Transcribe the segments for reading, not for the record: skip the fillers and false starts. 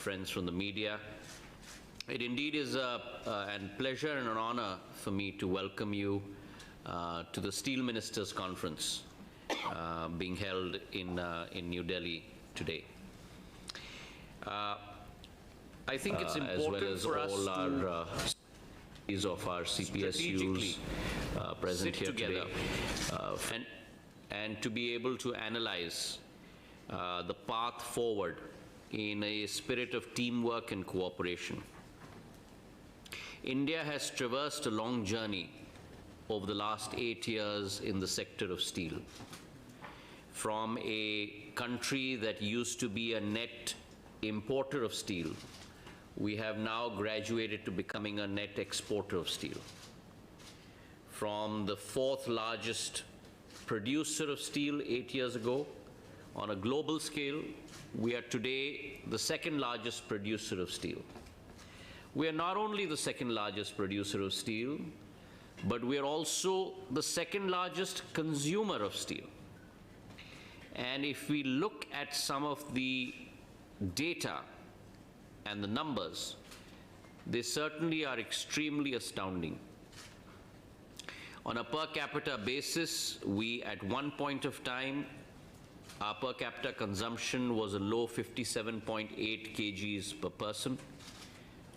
friends from the media. It indeed is a pleasure and an honor for me to welcome you to the Steel Ministers Conference being held in New Delhi today. I think it's important for us all our of our CPSUs present here together and to be able to analyze the path forward in a spirit of teamwork and cooperation. India has traversed a long journey over the last 8 years in the sector of steel. From a country that used to be a net importer of steel, we have now graduated to becoming a net exporter of steel. From the 4th largest producer of steel 8 years ago, on a global scale, we are today the 2nd largest producer of steel. We are not only the 2nd largest producer of steel, but we are also the 2nd largest consumer of steel. And if we look at some of the data and the numbers, they certainly are extremely astounding. On a per capita basis, we at one point of time, our per capita consumption was a low 57.8 kgs per person,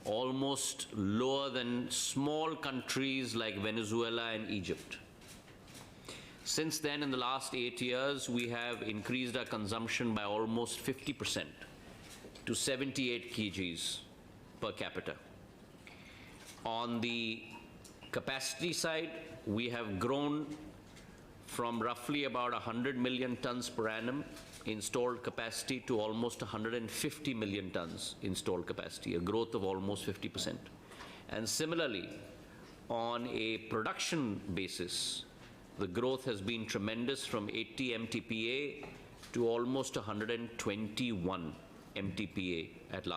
almost lower than small countries like Venezuela and Egypt. Since then, in the last 8 years, we have increased our consumption by almost 50% to 78 kgs per capita. On the capacity side, we have grown from roughly about 100 million tons per annum installed capacity to almost 150 million tons installed capacity, a growth of almost 50%. And similarly, on a production basis, the growth has been tremendous, from 80 MTPA to almost 121 MTPA at last.